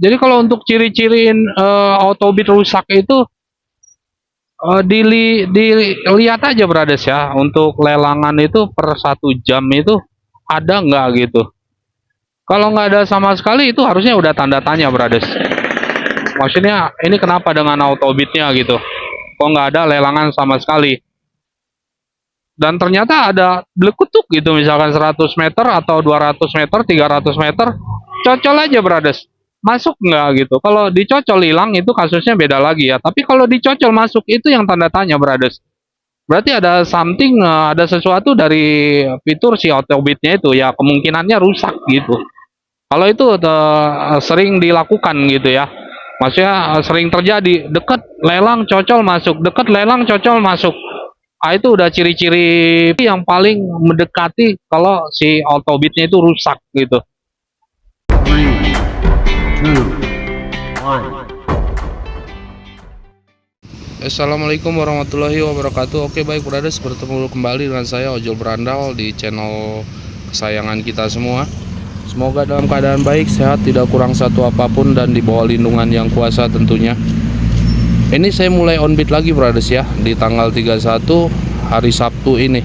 Jadi kalau untuk ciri-ciriin autobit rusak itu dilihat aja Brades ya. Untuk lelangan itu per 1 jam itu ada nggak gitu. Kalau nggak ada sama sekali itu harusnya udah tanda tanya Brades. Maksudnya ini kenapa dengan autobitnya gitu? Kok nggak ada lelangan sama sekali? Dan ternyata ada blekutuk gitu, misalkan 100 meter atau 200 meter, 300 meter, cocol aja Brades. Masuk nggak gitu. Kalau dicocol hilang itu kasusnya beda lagi ya. Tapi kalau dicocol masuk itu yang tanda tanya Brades. Berarti ada something, ada sesuatu dari fitur si autobitnya itu ya, kemungkinannya rusak gitu. Kalau itu sering dilakukan gitu ya. Maksudnya sering terjadi, deket lelang cocol masuk, deket lelang cocol masuk. Ah, itu udah ciri-ciri yang paling mendekati kalau si autobitnya itu rusak gitu. Three, two, one. Assalamualaikum warahmatullahi wabarakatuh. Oke baik Brothers, bertemu kembali dengan saya Ojol Berandal di channel kesayangan kita semua. Semoga dalam keadaan baik, sehat, tidak kurang satu apapun, dan di bawah lindungan yang kuasa tentunya. Ini saya mulai on beat lagi Brothers ya, di tanggal 31 hari Sabtu ini.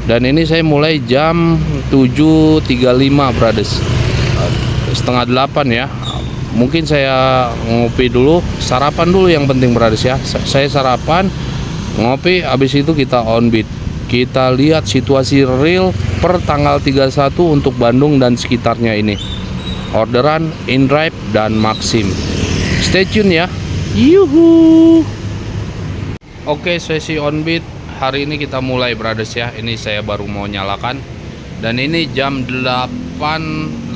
Dan ini saya mulai jam 7.35 Brothers, setengah 8 ya. Mungkin saya ngopi dulu, sarapan dulu yang penting Brothers ya. Saya sarapan, ngopi, habis itu kita on beat. Kita lihat situasi real per tanggal 31 untuk Bandung dan sekitarnya ini. Orderan, InDrive, dan Maxim. Stay tune ya. Yuhu. Oke, sesi on beat hari ini kita mulai Brothers ya. Ini saya baru mau nyalakan. Dan ini jam 8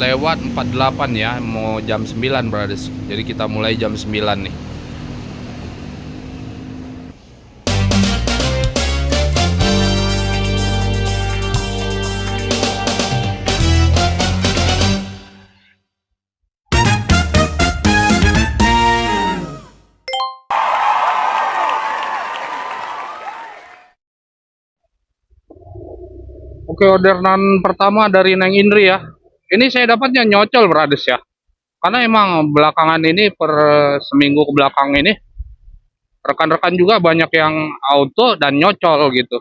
lewat 48 ya, mau jam 9 Brothers. Jadi kita mulai jam 9 nih. Oke, orderan pertama dari Neng Indri ya. Ini saya dapatnya nyocol Brothers ya. Karena emang belakangan ini per seminggu ke belakang ini rekan-rekan juga banyak yang auto dan nyocol gitu.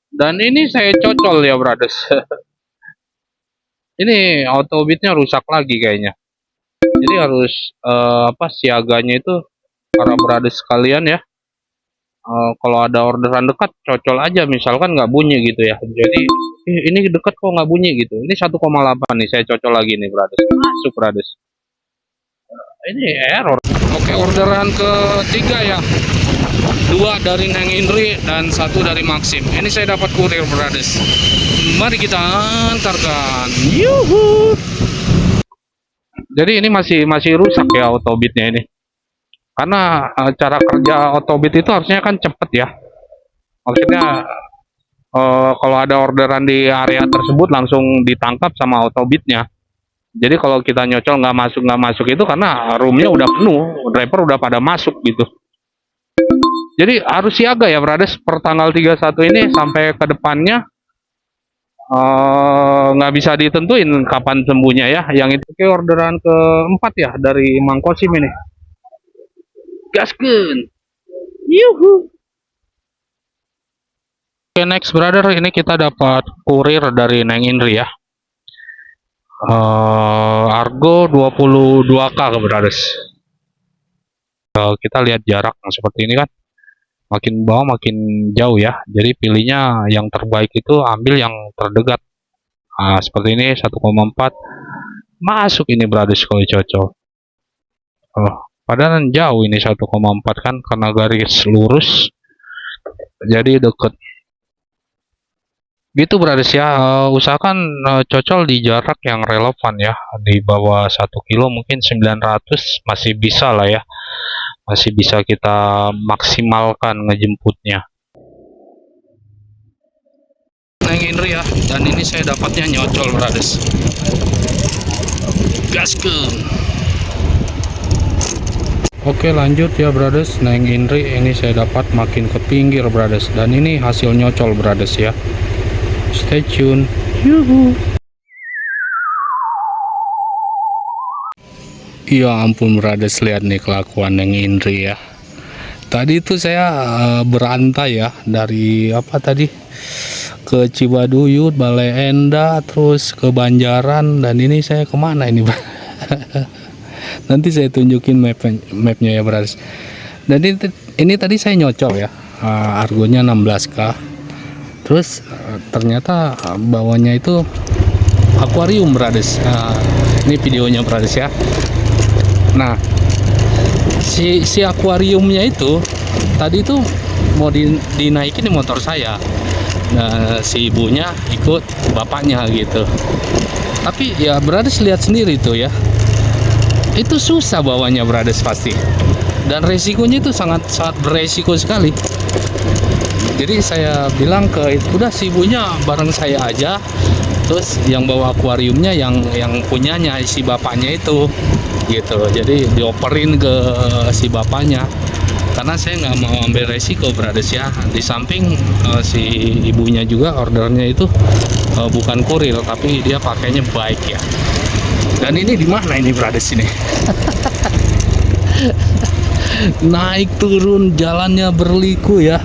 Dan ini saya cocol ya Brothers. Ini autobitnya rusak lagi kayaknya. Jadi harus siaganya itu para Brothers sekalian ya. Kalau ada orderan dekat cocol aja, misalkan nggak bunyi gitu ya. Jadi ini dekat kok nggak bunyi gitu. Ini 1,8 nih saya cocol lagi nih Brothers. Masuk Brothers. Ini error. Oke, orderan ketiga ya. 2 dari Neng Indri dan 1 dari Maxim. Ini saya dapat kurir Brothers. Mari kita antarkan. Yuhu. Jadi ini masih rusak ya autobitnya ini. Karena cara kerja autobit itu harusnya kan cepet ya. Maksudnya kalau ada orderan di area tersebut langsung ditangkap sama autobitnya. Jadi kalau kita nyocol nggak masuk itu karena roomnya udah penuh, driver udah pada masuk gitu. Jadi harus siaga ya Brothers per tanggal 31 ini sampai ke depannya. Nggak bisa ditentuin kapan sembuhnya ya. Yang itu. Oke, orderan keempat ya dari Mang Kosim ini. Gaskeun. Yuhu. Oke, next brother, ini kita dapat kurir dari Neng Indri ya. Argo 22K ke Brothers. Kita lihat jarak seperti ini kan. Makin bawah makin jauh ya. Jadi pilihnya yang terbaik itu ambil yang terdekat. Nah, seperti ini 1,4. Masuk ini Brothers kalau cocok. Padahal jauh ini 1,4 kan karena garis lurus. Jadi deket. Gitu Brothers ya, usahakan cocol di jarak yang relevan ya, di bawah 1 kilo mungkin 900 masih bisa lah ya, masih bisa kita maksimalkan ngejemputnya. Neng Indri ya, dan ini saya dapatnya nyocol Brothers. Gaskeun. Oke, lanjut ya Brothers, Neng Indri ini saya dapat makin ke pinggir Brothers, dan ini hasil nyocol Brothers ya. Stay tune. Yuhu. Ya ampun brothers, lihat nih kelakuan yang Indri ya. Tadi itu saya berantai ya dari apa tadi ke Cibaduyut, Bale Endah, terus ke Banjaran, dan ini saya kemana ini? Nanti saya tunjukin mapnya ya brothers. Dan ini tadi saya nyocol ya, argonya 16k. Terus ternyata bawahnya itu akuarium brothers. Ini videonya brothers ya. Nah, si akuariumnya itu tadi tuh mau dinaikin di motor saya. Nah, si ibunya ikut bapaknya gitu. Tapi ya brothers lihat sendiri tuh ya, itu susah bawanya brothers pasti, dan resikonya itu sangat beresiko sekali. Jadi saya bilang ke udah si ibunya bareng saya aja, terus yang bawa akuariumnya yang punyanya si bapaknya itu gitu. Jadi dioperin ke si bapaknya, karena saya nggak mau ambil resiko brothers ya. Di samping si ibunya juga ordernya itu bukan kurir, tapi dia pakainya bike ya. Dan ini di mana ini brothers ini? Naik turun jalannya berliku ya.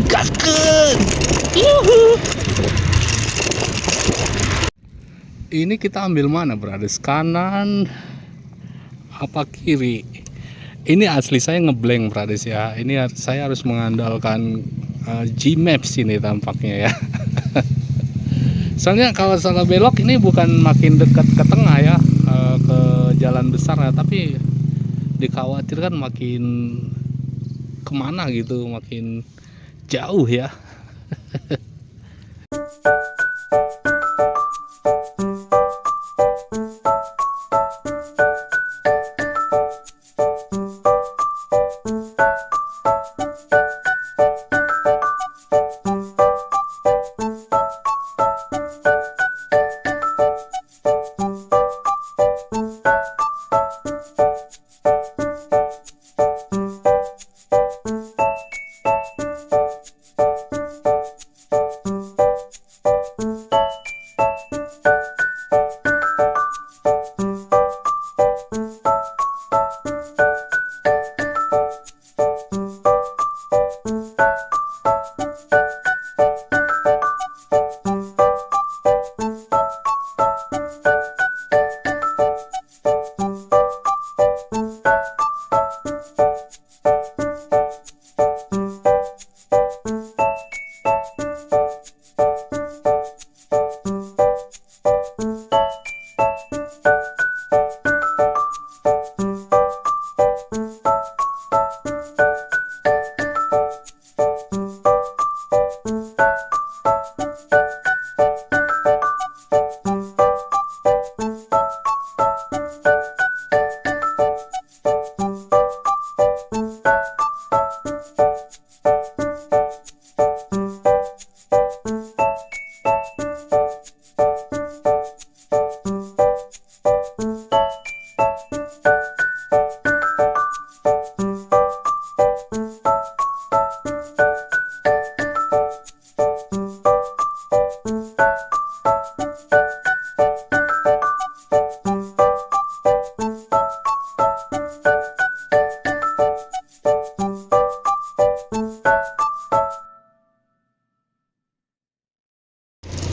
Gaskeun. Yuhu. Ini kita ambil mana brothers? Kanan apa kiri? Ini asli saya ngeblank brothers ya. Ini saya harus mengandalkan Gmaps ini tampaknya ya. Soalnya kalau salah belok ini bukan makin dekat ke tengah ya, ke jalan besar ya, tapi dikhawatirkan makin kemana gitu, makin jauh ya.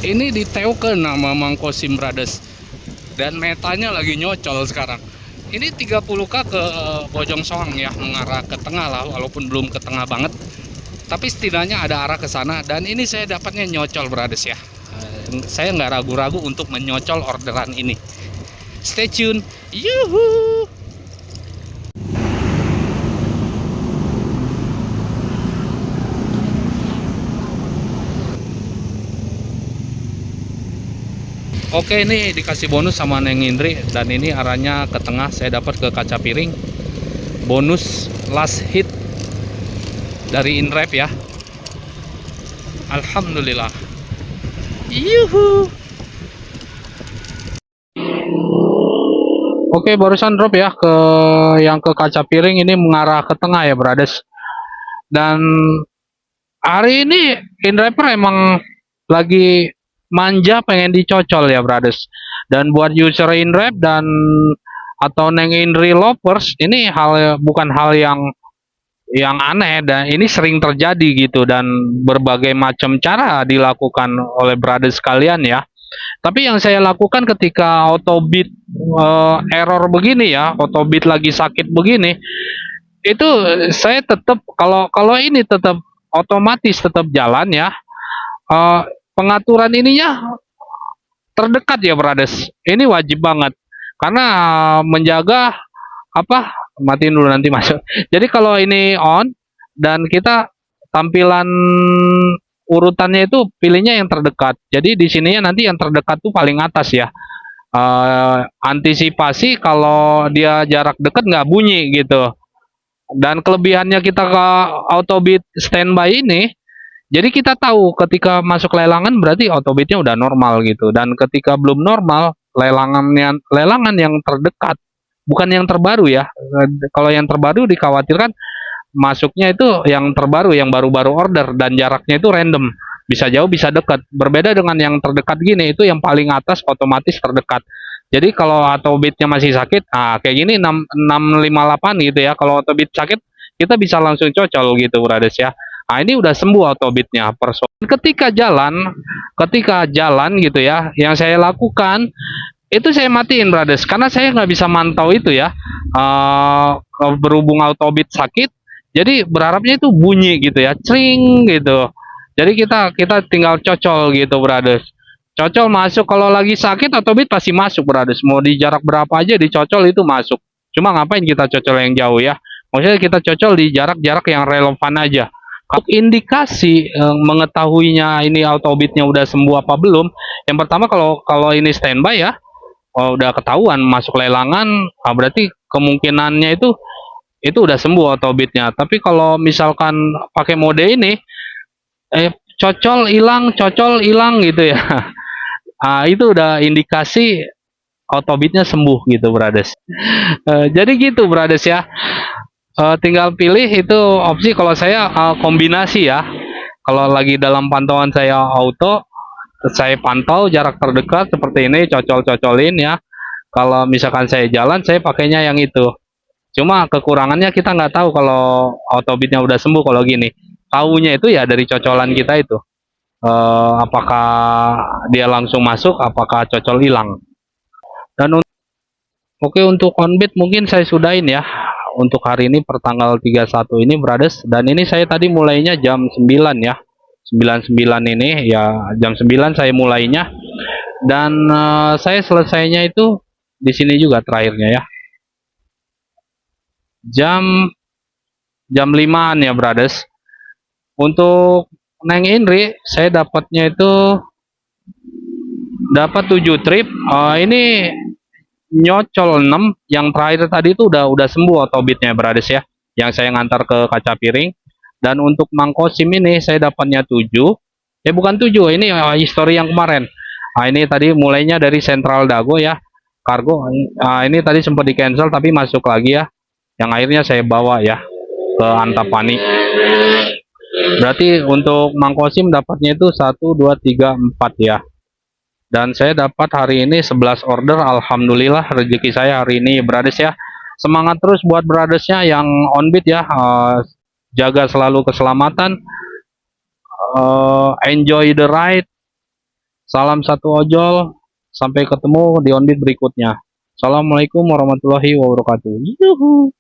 Ini diteukeun nama Mang Kosim Brothers, dan metanya lagi nyocol sekarang. Ini 30k ke Bojong Soang ya, mengarah ke tengah lah, walaupun belum ke tengah banget, tapi setidaknya ada arah ke sana. Dan ini saya dapatnya nyocol Brothers ya. Saya nggak ragu-ragu untuk menyocol orderan ini. Stay tune. Yuhu. Oke, ini dikasih bonus sama Neng Indri, dan ini arahnya ke tengah. Saya dapat ke kaca piring. Bonus last hit dari Inrep ya. Alhamdulillah. Yuhu. Oke, barusan drop ya ke yang ke kaca piring, ini mengarah ke tengah ya, brothers. Dan hari ini Inrep emang lagi manja pengen dicocol ya, brothers. Dan buat user in rep dan atau neng indri lovers, ini bukan hal yang aneh, dan ini sering terjadi gitu, dan berbagai macam cara dilakukan oleh brother sekalian ya. Tapi yang saya lakukan ketika autobit error begini ya, autobit lagi sakit begini, itu saya tetap, kalau kalau ini tetap otomatis tetap jalan ya. Pengaturan ininya terdekat ya brothers. Ini wajib banget karena menjaga apa, matiin dulu nanti masuk. Jadi kalau ini on dan kita tampilan urutannya itu pilihnya yang terdekat. Jadi di sininya nanti yang terdekat tuh paling atas ya. Antisipasi kalau dia jarak dekat nggak bunyi gitu. Dan kelebihannya kita ke autobit standby ini, jadi kita tahu ketika masuk lelangan berarti autobitnya udah normal gitu. Dan ketika belum normal, lelangan yang terdekat, bukan yang terbaru ya. Kalau yang terbaru dikhawatirkan masuknya itu yang terbaru, yang baru-baru order, dan jaraknya itu random, bisa jauh bisa dekat. Berbeda dengan yang terdekat gini, itu yang paling atas otomatis terdekat. Jadi kalau autobitnya masih sakit, kayak gini 658 gitu ya. Kalau autobit sakit, kita bisa langsung cocol gitu brothers ya. Ini udah sembuh autobitnya. Ketika jalan gitu ya, yang saya lakukan itu saya matiin brothers, karena saya nggak bisa mantau itu ya. Berhubung autobit sakit, jadi berharapnya itu bunyi gitu ya, cring gitu. Jadi kita tinggal cocol gitu brothers. Cocol masuk, kalau lagi sakit autobit pasti masuk brothers. Mau di jarak berapa aja dicocol itu masuk. Cuma ngapain kita cocol yang jauh ya? Maksudnya kita cocol di jarak-jarak yang relevan aja. Untuk indikasi mengetahuinya ini autobitnya udah sembuh apa belum, yang pertama kalau ini standby ya, udah ketahuan masuk lelangan, berarti kemungkinannya itu udah sembuh autobitnya. Tapi kalau misalkan pakai mode ini, cocol hilang gitu ya. Itu udah indikasi autobitnya sembuh gitu brothers. Jadi gitu brothers ya. Tinggal pilih itu opsi. Kalau saya kombinasi ya. Kalau lagi dalam pantauan saya auto, saya pantau jarak terdekat seperti ini, cocol-cocolin ya. Kalau misalkan saya jalan, saya pakainya yang itu. Cuma kekurangannya kita nggak tahu kalau autobitnya udah sembuh kalau gini. Taunya itu ya dari cocolan kita itu. Apakah dia langsung masuk, apakah cocol hilang. Dan oke, untuk onbit mungkin saya sudahin ya untuk hari ini pertanggal 31 ini brothers. Dan ini saya tadi mulainya jam 9 ya, 99 ini ya, jam 9 saya mulainya. Dan saya selesainya itu di sini juga terakhirnya ya, jam 5-an ya brothers. Untuk Neng Indri saya dapatnya itu dapat 7 trip. Ini nyocol 6, yang terakhir tadi itu udah sembuh autobitnya brothers ya, yang saya ngantar ke kaca piring. Dan untuk Mangkosim ini saya dapatnya 7, bukan 7, ini history yang kemarin. Ini tadi mulainya dari Central Dago ya, kargo. Ini tadi sempat di cancel tapi masuk lagi ya, yang akhirnya saya bawa ya ke Antapani. Berarti untuk Mangkosim dapatnya itu 1, 2, 3, 4 ya. Dan saya dapat hari ini 11 order. Alhamdulillah rezeki saya hari ini brothers ya. Semangat terus buat brothersnya yang onbit ya. Jaga selalu keselamatan. Enjoy the ride. Salam satu ojol. Sampai ketemu di onbit berikutnya. Assalamualaikum warahmatullahi wabarakatuh. Yuhu.